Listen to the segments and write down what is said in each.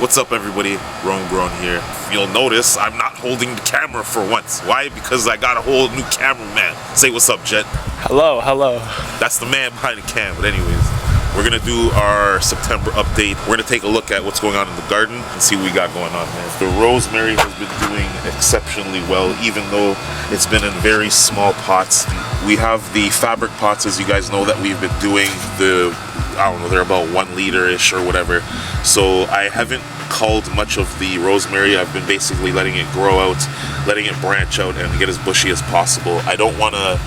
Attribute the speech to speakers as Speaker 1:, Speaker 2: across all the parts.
Speaker 1: What's up, everybody? Roan here. You'll notice I'm not holding the camera for once. Why? Because I got a whole new cameraman. Say what's up, Jet.
Speaker 2: Hello, hello.
Speaker 1: That's the man behind the cam. But anyways, we're gonna do our September update. We're gonna take a look at what's going on in the garden and see what we got going on, man. The rosemary has been doing exceptionally well, even though it's been in very small pots. We have the fabric pots, as you guys know, that we've been doing. I don't know, they're about 1 liter-ish or whatever. So I haven't culled much of the rosemary. I've been basically letting it grow out, letting it branch out and get as bushy as possible. I don't want to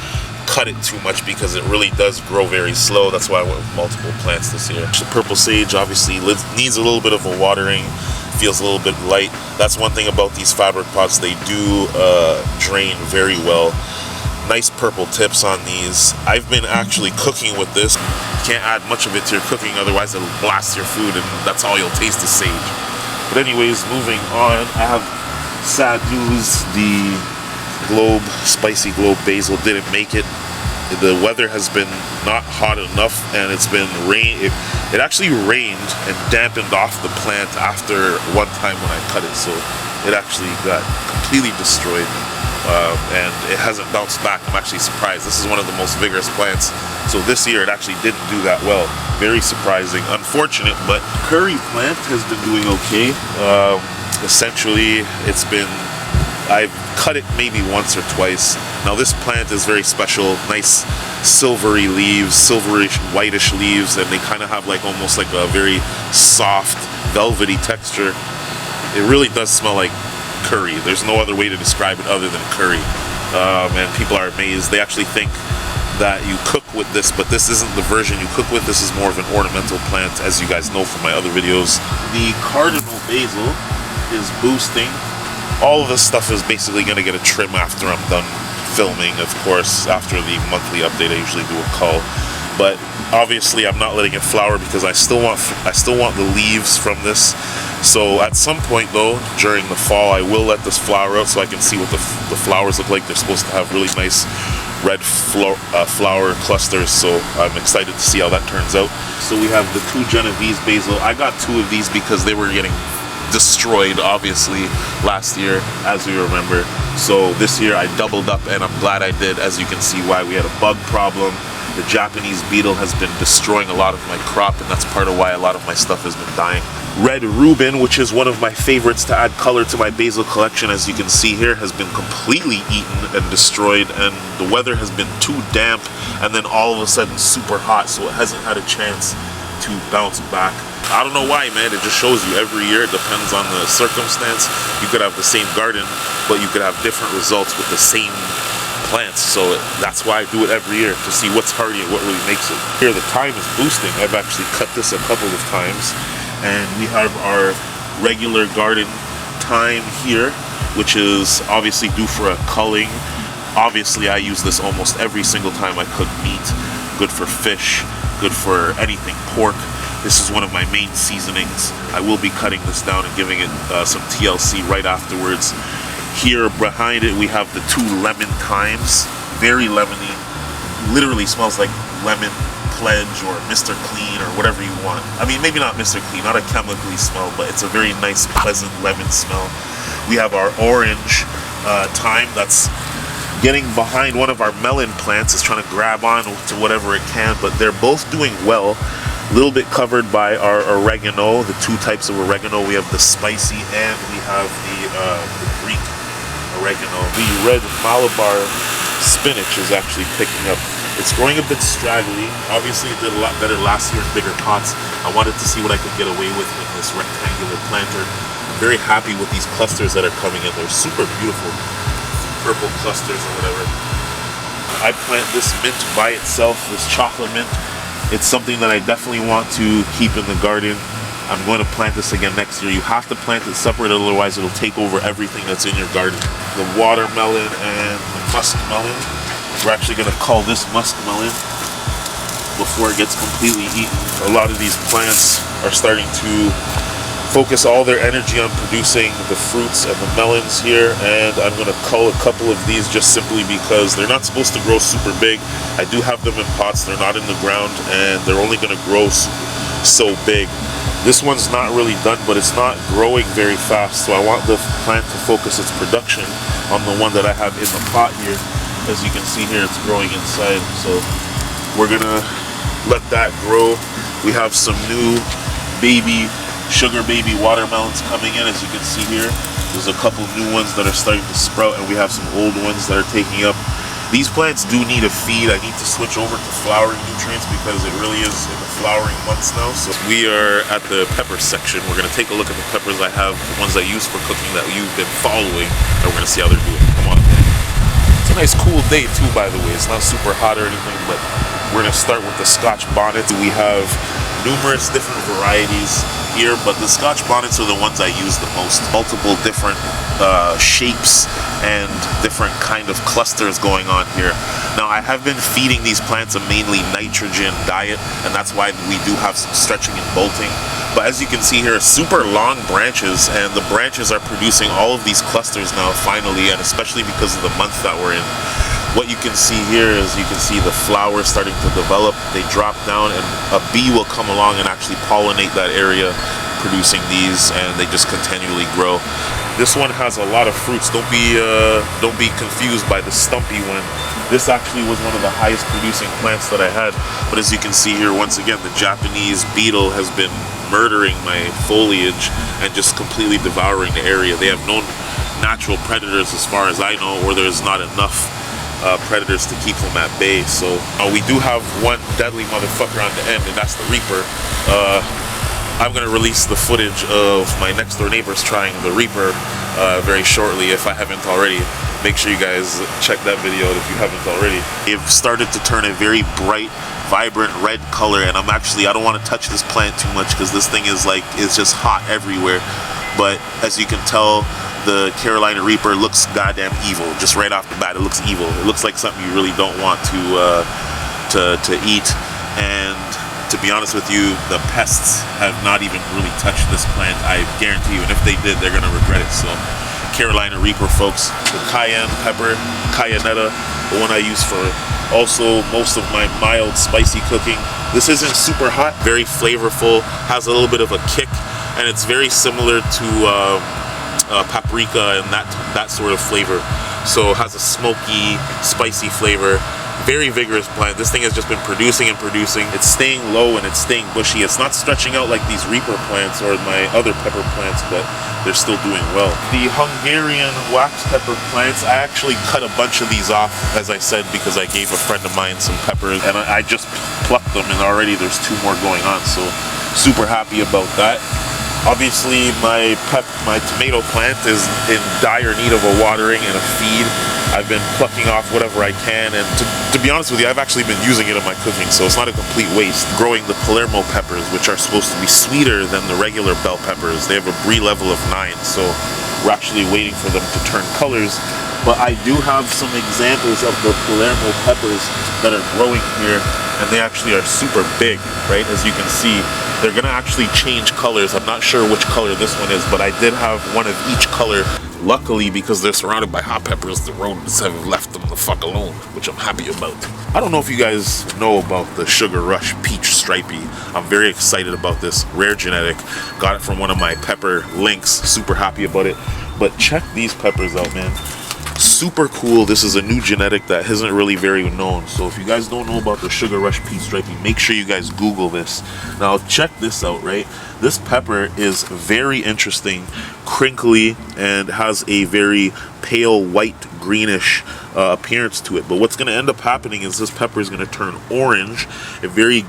Speaker 1: cut it too much because it really does grow very slow. That's why I went with multiple plants this year. The purple sage obviously needs a little bit of a watering, feels a little bit light. That's one thing about these fabric pots, they do drain very well. Nice purple tips on these. I've been actually cooking with this. You can't add much of it to your cooking, otherwise it'll blast your food and that's all you'll taste is sage. But anyways, moving on, I have sad news. The spicy globe basil didn't make it. The weather has been not hot enough, and it's been rain. It actually rained and dampened off the plant after one time when I cut it, so it actually got completely destroyed. And it hasn't bounced back. I'm actually surprised. This is one of the most vigorous plants. So this year it actually didn't do that well. Very surprising. Unfortunate, but curry plant has been doing okay. Essentially, I've cut it maybe once or twice. Now this plant is very special. Nice silvery leaves, silverish whitish leaves, and they kind of have like almost like a very soft, velvety texture. It really does smell like curry. There's no other way to describe it other than curry. And people are amazed. They actually think that you cook with this, but this isn't the version you cook with. This is more of an ornamental plant, as you guys know from my other videos. The Cardinal Basil is boosting. All of this stuff is basically going to get a trim after I'm done filming. Of course, after the monthly update, I usually do a cull. But obviously, I'm not letting it flower because I still want the leaves from this. So at some point, though, during the fall, I will let this flower out so I can see what the flowers look like. They're supposed to have really nice red flower clusters, so I'm excited to see how that turns out. So we have the 2 Genovese basil. I got 2 of these because they were getting destroyed, obviously, last year, as we remember. So this year I doubled up, and I'm glad I did. As you can see why. We had a bug problem. The Japanese beetle has been destroying a lot of my crop, and that's part of why a lot of my stuff has been dying. Red Ruben, which is one of my favorites to add color to my basil collection, as you can see here, has been completely eaten and destroyed, and the weather has been too damp and then all of a sudden super hot, so it hasn't had a chance to bounce back. I don't know why, man. It just shows you every year. It depends on the circumstance. You could have the same garden, but you could have different results with the same plants. So that's why I do it every year, to see what's hardy and what really makes it. Here, the thyme is boosting. I've actually cut this a couple of times. And we have our regular garden thyme here, which is obviously due for a culling. Obviously, I use this almost every single time I cook meat. Good for fish, good for anything, pork. This is one of my main seasonings. I will be cutting this down and giving it some TLC right afterwards. Here behind it, we have the 2 lemon thymes. Very lemony. Literally smells like lemon pledge or Mr. Clean or whatever you want. I mean, maybe not Mr. Clean, not a chemically smell, but it's a very nice, pleasant lemon smell. We have our orange thyme that's getting behind one of our melon plants. It's trying to grab on to whatever it can, but they're both doing well. A little bit covered by our oregano, the 2 types of oregano. We have the spicy and we have the Greek oregano. The red Malibar spinach is actually picking up. It's growing a bit straggly. Obviously it did a lot better last year in bigger pots. I wanted to see what I could get away with in this rectangular planter. I'm very happy with these clusters that are coming in. They're super beautiful. Purple clusters or whatever. I plant this mint by itself, this chocolate mint. It's something that I definitely want to keep in the garden. I'm going to plant this again next year. You have to plant it separate, otherwise it'll take over everything that's in your garden. The watermelon and the muskmelon. We're actually going to cull this muskmelon before it gets completely eaten. A lot of these plants are starting to focus all their energy on producing the fruits and the melons here, and I'm going to cull a couple of these just simply because they're not supposed to grow super big. I do have them in pots, they're not in the ground, and they're only going to grow so big. This one's not really done, but it's not growing very fast, so I want the plant to focus its production on the one that I have in the pot here. As you can see here, it's growing inside, so we're gonna let that grow. We have some new sugar baby watermelons coming in. As you can see here, there's a couple new ones that are starting to sprout, and we have some old ones that are taking up. These plants do need a feed. I need to switch over to flowering nutrients because it really is in the flowering months now. So we are at the pepper section. We're gonna take a look at the peppers I have, the ones I use for cooking that you've been following, and we're gonna see how they're doing. Come on, man. It's a nice cool day too, by the way. It's not super hot or anything, but we're gonna start with the Scotch bonnets. We have numerous different varieties here, but the Scotch bonnets are the ones I use the most. Multiple different shapes and different kind of clusters going on here. Now, I have been feeding these plants a mainly nitrogen diet, and that's why we do have some stretching and bolting. But as you can see here, super long branches, and the branches are producing all of these clusters now finally, and especially because of the month that we're in. What you can see here is you can see the flowers starting to develop. They drop down, and a bee will come along and actually pollinate that area, producing these, and they just continually grow. This one has a lot of fruits. Don't be confused by the stumpy one. This actually was one of the highest producing plants that I had. But as you can see here, once again, the Japanese beetle has been murdering my foliage and just completely devouring the area. They have no natural predators as far as I know, or there's not enough predators to keep them at bay. So we do have one deadly motherfucker on the end, and that's the Reaper. I'm gonna release the footage of my next door neighbors trying the Reaper very shortly, if I haven't already. Make sure you guys check that video if you haven't already. They've started to turn a very bright, vibrant red color, and I don't want to touch this plant too much because this thing is just hot everywhere. But as you can tell, the Carolina Reaper looks goddamn evil. Just right off the bat, it looks evil. It looks like something you really don't want to eat. And to be honest with you, the pests have not even really touched this plant. I guarantee you, and if they did, they're gonna regret it. So, Carolina Reaper, folks. The Cayenne Pepper, Cayennetta, the one I use for also most of my mild spicy cooking. This isn't super hot, very flavorful, has a little bit of a kick, and it's very similar to paprika and that sort of flavor. So it has a smoky, spicy flavor. Very vigorous plant. This thing has just been producing and producing. It's staying low and it's staying bushy. It's not stretching out like these Reaper plants or my other pepper plants, but they're still doing well. The Hungarian Wax Pepper plants, I actually cut a bunch of these off, as I said, because I gave a friend of mine some peppers, and I just plucked them, and already there's 2 more going on, so super happy about that. Obviously, my tomato plant is in dire need of a watering and a feed. I've been plucking off whatever I can, and to be honest with you, I've actually been using it in my cooking, so it's not a complete waste. Growing the Polaro peppers, which are supposed to be sweeter than the regular bell peppers. They have a brie level of 9, so we're actually waiting for them to turn colors. But I do have some examples of the Polaro peppers that are growing here, and they actually are super big, right? As you can see, they're gonna actually change colors. I'm not sure which color this one is, but I did have one of each color. Luckily, because they're surrounded by hot peppers, the rodents have left them the fuck alone, which I'm happy about. I don't know if you guys know about the Sugar Rush Peach Stripey. I'm very excited about this. Rare genetic. Got it from one of my pepper links. Super happy about it. But check these peppers out, man. Super cool. This is a new genetic that isn't really very known. So if you guys don't know about the Sugar Rush Peach Stripey, make sure you guys Google this. Now check this out, right? This pepper is very interesting, crinkly, and has a very pale white greenish appearance to it. But what's going to end up happening is this pepper is going to turn orange, a very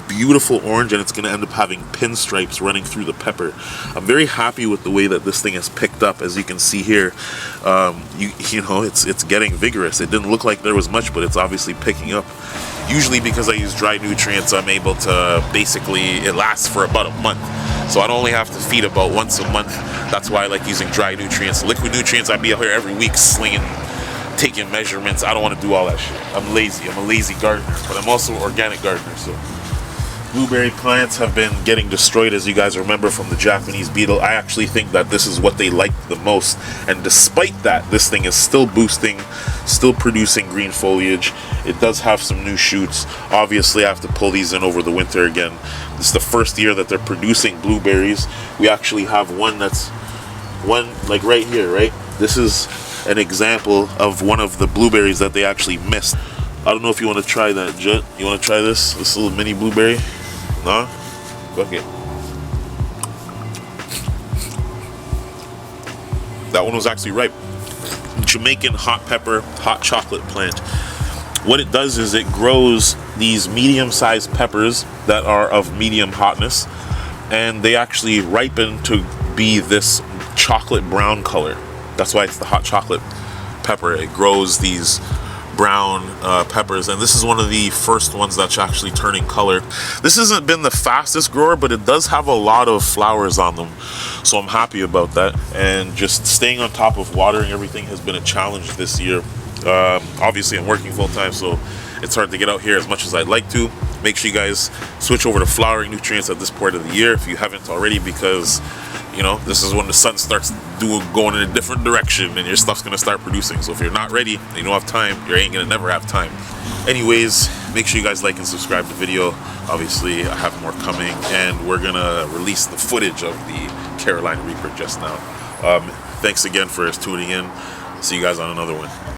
Speaker 1: beautiful orange, and it's going to end up having pinstripes running through the pepper. I'm very happy with the way that this thing has picked up. As you can see here, you know, it's getting vigorous. It didn't look like there was much, but it's obviously picking up. Usually because I use dry nutrients, I'm able to basically, it lasts for about a month. So I only have to feed about once a month. That's why I like using dry nutrients. Liquid nutrients, I'd be out here every week slinging, taking measurements. I don't want to do all that shit. I'm lazy. I'm a lazy gardener, but I'm also an organic gardener, so blueberry plants have been getting destroyed, as you guys remember, from the Japanese beetle. I actually think that this is what they liked the most, and despite that, this thing is still boosting, still producing green foliage. It does have some new shoots. Obviously I have to pull these in over the winter again. This is the first year that they're producing blueberries. We actually have one like right here, right? This is an example of one of the blueberries that they actually missed. I don't know if you want to try that, Jet. You want to try this little mini blueberry? No? Okay. That one was actually ripe. Jamaican hot pepper, hot chocolate plant. What it does is it grows these medium-sized peppers that are of medium hotness, and they actually ripen to be this chocolate brown color. That's why it's the hot chocolate pepper. It grows these brown peppers, and this is one of the first ones that's actually turning color. This hasn't been the fastest grower, but it does have a lot of flowers on them, so I'm happy about that. And just staying on top of watering everything has been a challenge this year. Obviously I'm working full-time, so it's hard to get out here as much as I'd like to. Make sure you guys switch over to flowering nutrients at this point of the year if you haven't already, because you know, this is when the sun starts going in a different direction and your stuff's gonna start producing. So if you're not ready, you don't have time, you ain't gonna never have time. Anyways, make sure you guys like and subscribe to the video. Obviously, I have more coming, and we're gonna release the footage of the Carolina Reaper just now. Thanks again for tuning in. See you guys on another one.